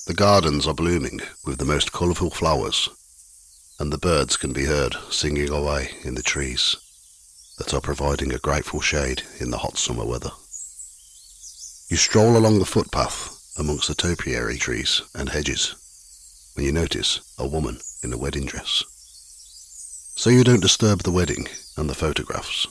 The gardens are blooming with the most colourful flowers, and the birds can be heard singing away in the trees that are providing a grateful shade in the hot summer weather. You stroll along the footpath amongst the topiary trees and hedges when you notice a woman in a wedding dress. So you don't disturb the wedding and the photographs.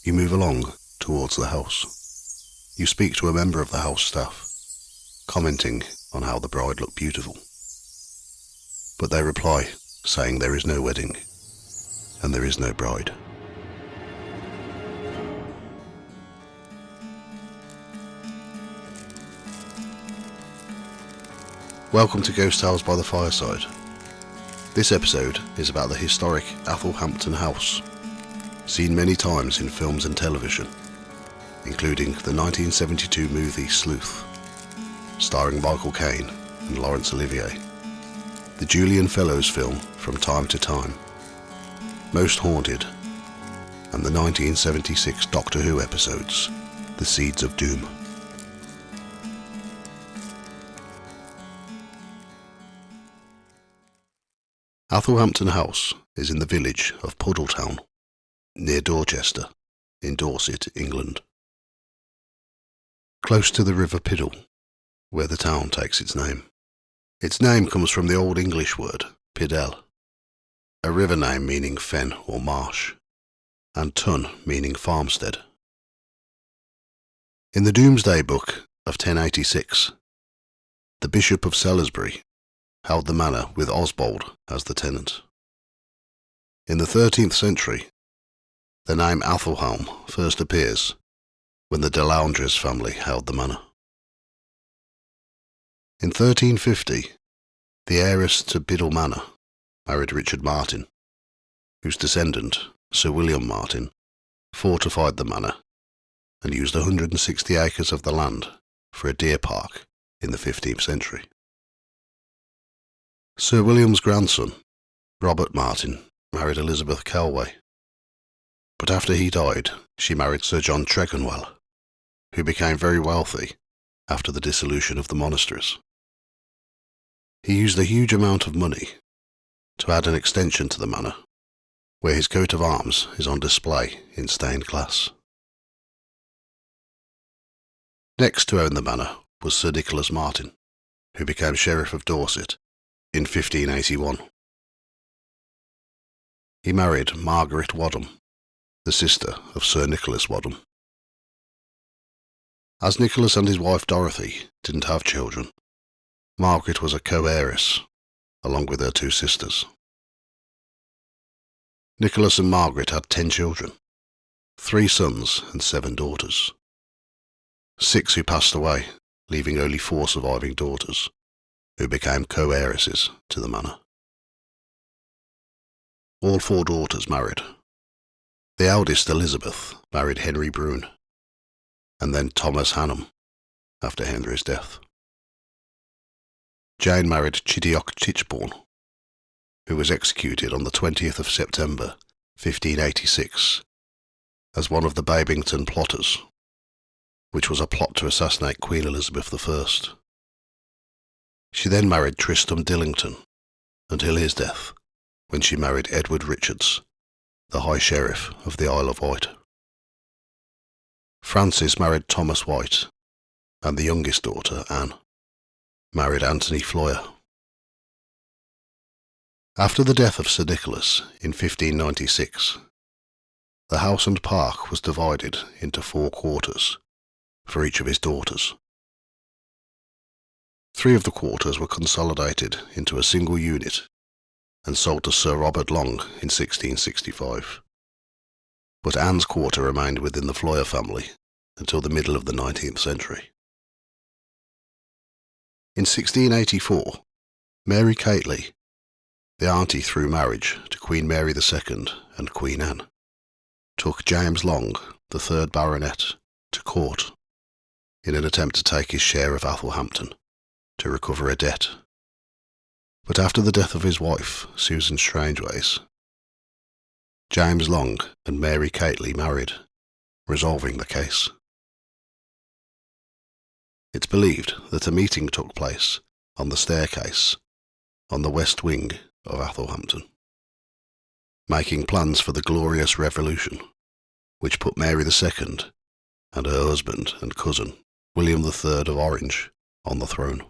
You move along towards the house. You speak to a member of the house staff, commenting on how the bride looked beautiful. But they reply, saying there is no wedding and there is no bride. Welcome to Ghost Tales by the Fireside. This episode is about the historic Athelhampton house, seen many times in films and television, including the 1972 movie Sleuth, starring Michael Caine and Laurence Olivier, the Julian Fellowes film From Time to Time, Most Haunted, and the 1976 Doctor Who episodes The Seeds of Doom. Athelhampton House is in the village of Puddletown, near Dorchester, in Dorset, England. Close to the River Piddle, where the town takes its name. Its name comes from the Old English word, Piddell, a river name meaning fen or marsh, and tun meaning farmstead. In the Domesday Book of 1086, the Bishop of Salisbury held the manor with Osbald as the tenant. In the 13th century, the name Athelholm first appears when the De Laundres family held the manor. In 1350, the heiress to Biddle Manor married Richard Martin, whose descendant, Sir William Martin, fortified the manor and used 160 acres of the land for a deer park in the 15th century. Sir William's grandson, Robert Martin, married Elizabeth Kelway, but after he died, she married Sir John Tregonwell, who became very wealthy after the dissolution of the monasteries. He used a huge amount of money to add an extension to the manor, where his coat of arms is on display in stained glass. Next to own the manor was Sir Nicholas Martin, who became Sheriff of Dorset in 1581. He married Margaret Wadham, the sister of Sir Nicholas Wadham. As Nicholas and his wife Dorothy didn't have children, Margaret was a co-heiress, along with her two sisters. Nicholas and Margaret had 10 children, 3 sons and 7 daughters. 6 who passed away, leaving only 4 surviving daughters, who became co-heiresses to the manor. All 4 daughters married. The eldest, Elizabeth, married Henry Brune, and then Thomas Hannum, after Henry's death. Jane married Chidiock Tichborne, who was executed on the 20th of September, 1586, as one of the Babington plotters, which was a plot to assassinate Queen Elizabeth I. She then married Tristram Dillington, until his death, when she married Edward Richards, the High Sheriff of the Isle of Wight. Frances married Thomas White, and the youngest daughter, Anne, married Anthony Floyer. After the death of Sir Nicholas in 1596, the house and park was divided into 4 quarters for each of his daughters. 3 of the quarters were consolidated into a single unit and sold to Sir Robert Long in 1665, but Anne's quarter remained within the Floyer family until the middle of the 19th century. In 1684, Mary Cately, the auntie through marriage to Queen Mary II and Queen Anne, took James Long, the 3rd Baronet, to court in an attempt to take his share of Athelhampton to recover a debt. But after the death of his wife, Susan Strangeways, James Long and Mary Cately married, resolving the case. It's believed that a meeting took place on the staircase on the west wing of Athelhampton, making plans for the glorious revolution which put Mary II and her husband and cousin, William III of Orange, on the throne.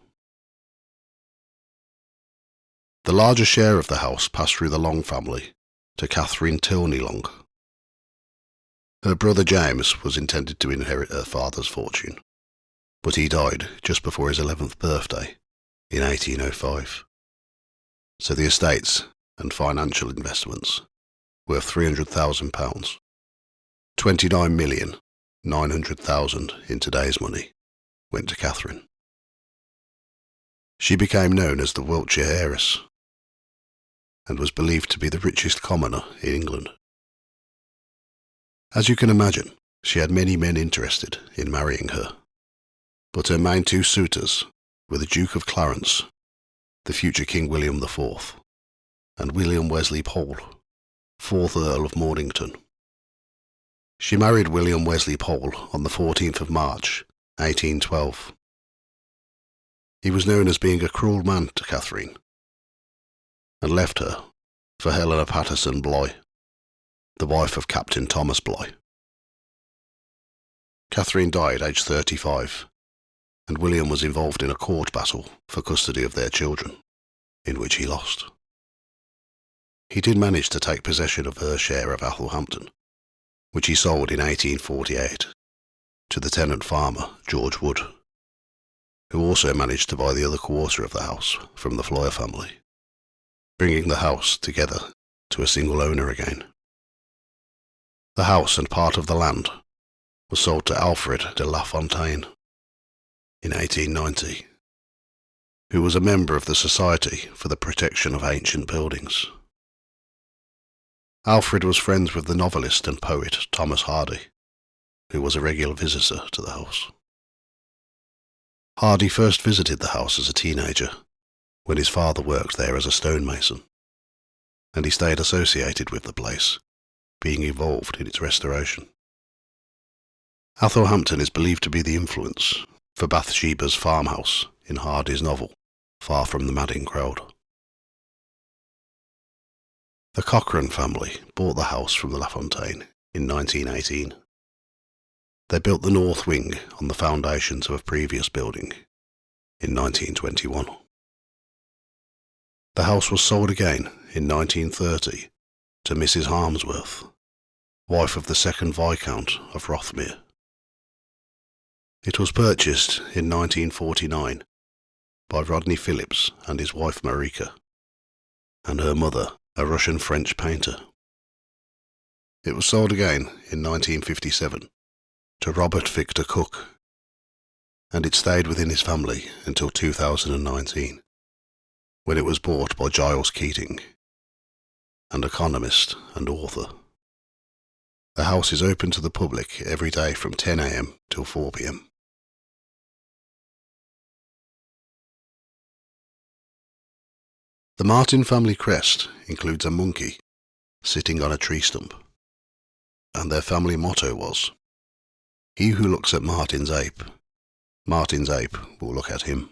The larger share of the house passed through the Long family to Catherine Tilney Long. Her brother James was intended to inherit her father's fortune, but he died just before his 11th birthday in 1805. So the estates and financial investments worth £300,000, 29,900,000 in today's money, went to Catherine. She became known as the Wiltshire heiress and was believed to be the richest commoner in England. As you can imagine, she had many men interested in marrying her, but her main two suitors were the Duke of Clarence, the future King William IV, and William Wesley Pole, 4th Earl of Mornington. She married William Wesley Pole on the 14th of March, 1812. He was known as being a cruel man to Catherine, and left her for Helena Patterson Bligh, the wife of Captain Thomas Bligh. Catherine died aged 35, and William was involved in a court battle for custody of their children, in which he lost. He did manage to take possession of her share of Athelhampton, which he sold in 1848 to the tenant farmer George Wood, who also managed to buy the other quarter of the house from the Floyer family, bringing the house together to a single owner again. The house and part of the land was sold to Alfred de La Fontaine in 1890, who was a member of the Society for the Protection of Ancient Buildings. Alfred was friends with the novelist and poet Thomas Hardy, who was a regular visitor to the house. Hardy first visited the house as a teenager, when his father worked there as a stonemason, and he stayed associated with the place, being involved in its restoration. Athelhampton is believed to be the influence for Bathsheba's farmhouse in Hardy's novel, Far from the Madding Crowd. The Cochrane family bought the house from the La Fontaine in 1918. They built the north wing on the foundations of a previous building in 1921. The house was sold again in 1930 to Mrs. Harmsworth, wife of the second Viscount of Rothmere. It was purchased in 1949 by Rodney Phillips and his wife Marika, and her mother, a Russian-French painter. It was sold again in 1957 to Robert Victor Cook, and it stayed within his family until 2019, when it was bought by Giles Keating, an economist and author. The house is open to the public every day from 10 a.m. till 4 p.m. The Martin family crest includes a monkey sitting on a tree stump, and their family motto was, "He who looks at Martin's ape will look at him."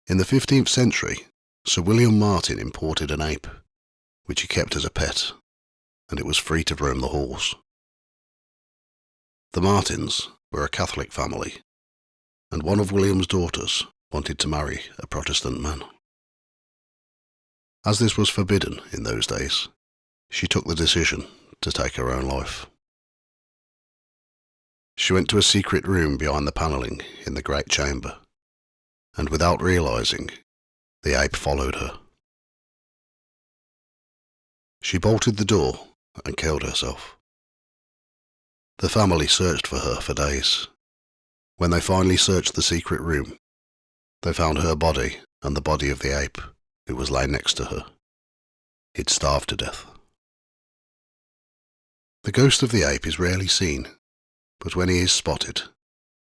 In the 15th century, Sir William Martin imported an ape, which he kept as a pet, and it was free to roam the halls. The Martins were a Catholic family, and one of William's daughters wanted to marry a Protestant man. As this was forbidden in those days, she took the decision to take her own life. She went to a secret room behind the panelling in the great chamber, and without realizing, the ape followed her. She bolted the door and killed herself. The family searched for her for days. When they finally searched the secret room, they found her body and the body of the ape, who was laid next to her. He'd starved to death. The ghost of the ape is rarely seen, but when he is spotted,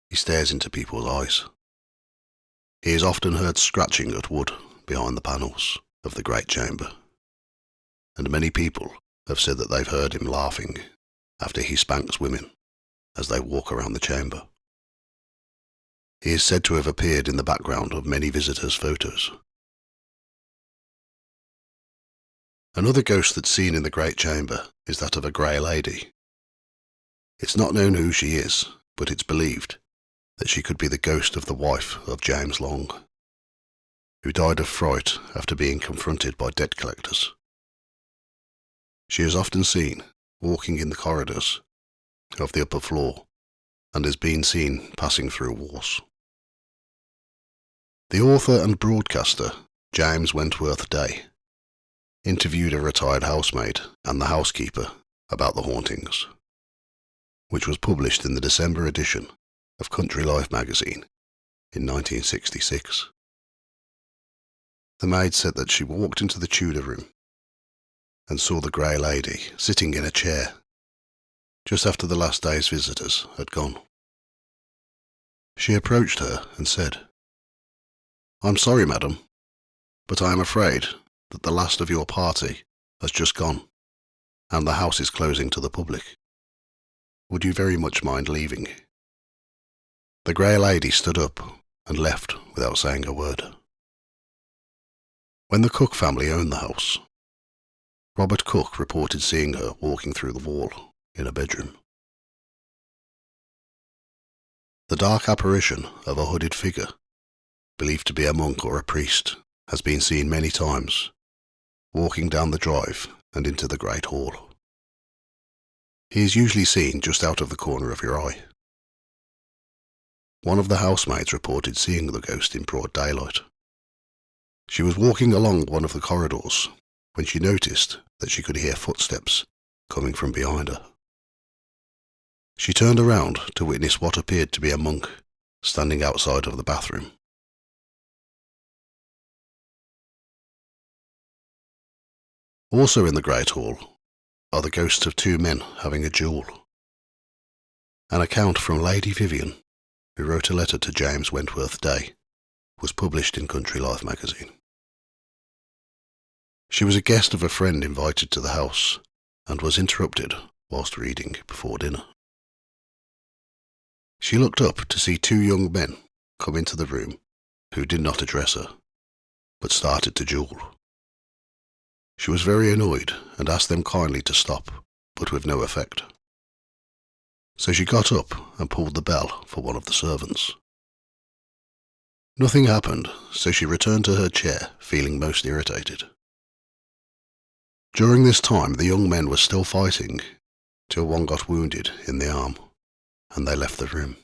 he stares into people's eyes. He is often heard scratching at wood behind the panels of the great chamber, and many people have said that they've heard him laughing after he spanks women as they walk around the chamber. He is said to have appeared in the background of many visitors' photos. Another ghost that's seen in the Great Chamber is that of a grey lady. It's not known who she is, but it's believed that she could be the ghost of the wife of James Long, who died of fright after being confronted by debt collectors. She is often seen walking in the corridors of the upper floor and is being seen passing through walls. The author and broadcaster James Wentworth Day interviewed a retired housemaid and the housekeeper about the hauntings, which was published in the December edition of Country Life magazine in 1966. The maid said that she walked into the Tudor room and saw the grey lady sitting in a chair just after the last day's visitors had gone. She approached her and said, "I'm sorry, madam, but I am afraid that the last of your party has just gone, and the house is closing to the public. Would you very much mind leaving?" The grey lady stood up and left without saying a word. When the Cook family owned the house, Robert Cook reported seeing her walking through the wall in a bedroom. The dark apparition of a hooded figure, believed to be a monk or a priest, has been seen many times, walking down the drive and into the Great Hall. He is usually seen just out of the corner of your eye. One of the housemaids reported seeing the ghost in broad daylight. She was walking along one of the corridors when she noticed that she could hear footsteps coming from behind her. She turned around to witness what appeared to be a monk standing outside of the bathroom. Also in the Great Hall are the ghosts of two men having a duel. An account from Lady Vivian, who wrote a letter to James Wentworth Day, was published in Country Life magazine. She was a guest of a friend invited to the house and was interrupted whilst reading before dinner. She looked up to see two young men come into the room who did not address her, but started to duel. She was very annoyed and asked them kindly to stop, but with no effect. So she got up and pulled the bell for one of the servants. Nothing happened, so she returned to her chair, feeling most irritated. During this time, the young men were still fighting, till one got wounded in the arm, and they left the room.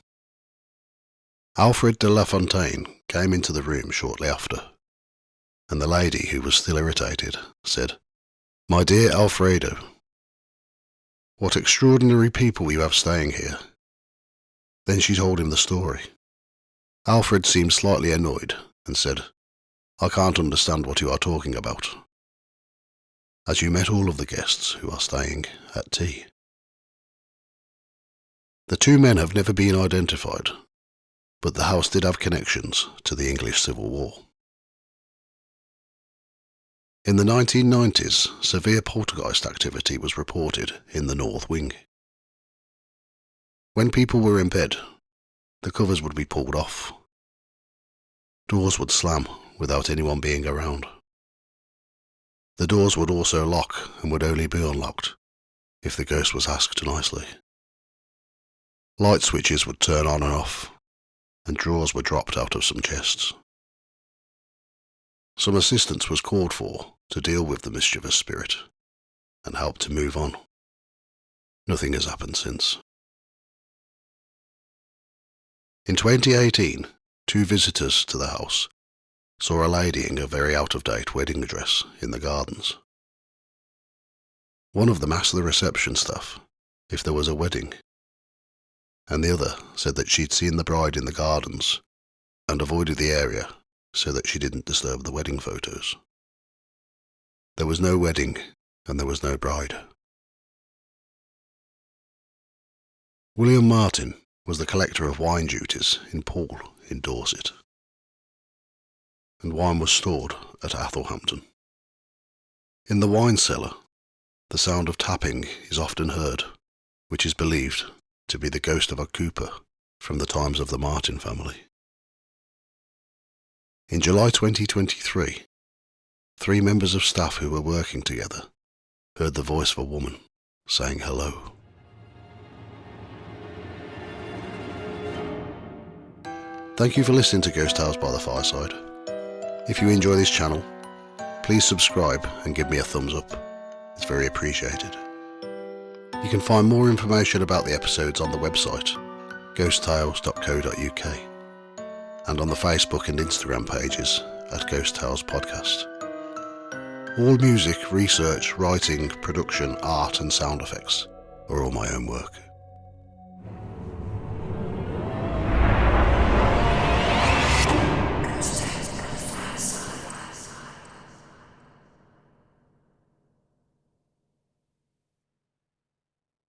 Alfred de La Fontaine came into the room shortly after, and the lady, who was still irritated, said, "My dear Alfredo, what extraordinary people you have staying here." Then she told him the story. Alfred seemed slightly annoyed and said, "I can't understand what you are talking about, as you met all of the guests who are staying at tea." The two men have never been identified, but the house did have connections to the English Civil War. In the 1990s, severe poltergeist activity was reported in the North Wing. When people were in bed, the covers would be pulled off. Doors would slam without anyone being around. The doors would also lock and would only be unlocked if the ghost was asked nicely. Light switches would turn on and off, and drawers were dropped out of some chests. Some assistance was called for to deal with the mischievous spirit and help to move on. Nothing has happened since. In 2018, two visitors to the house saw a lady in a very out-of-date wedding dress in the gardens. One of them asked the reception staff if there was a wedding, and the other said that she'd seen the bride in the gardens and avoided the area so that she didn't disturb the wedding photos. There was no wedding and there was no bride. William Martin was the collector of wine duties in Poole in Dorset, and wine was stored at Athelhampton. In the wine cellar, the sound of tapping is often heard, which is believed to be the ghost of a cooper from the times of the Martin family. In July 2023, 3 members of staff who were working together heard the voice of a woman saying hello. Thank you for listening to Ghost Tales by the Fireside. If you enjoy this channel, please subscribe and give me a thumbs up. It's very appreciated. You can find more information about the episodes on the website ghosttales.co.uk and on the Facebook and Instagram pages at Ghost Tales Podcast. All music, research, writing, production, art and sound effects are all my own work.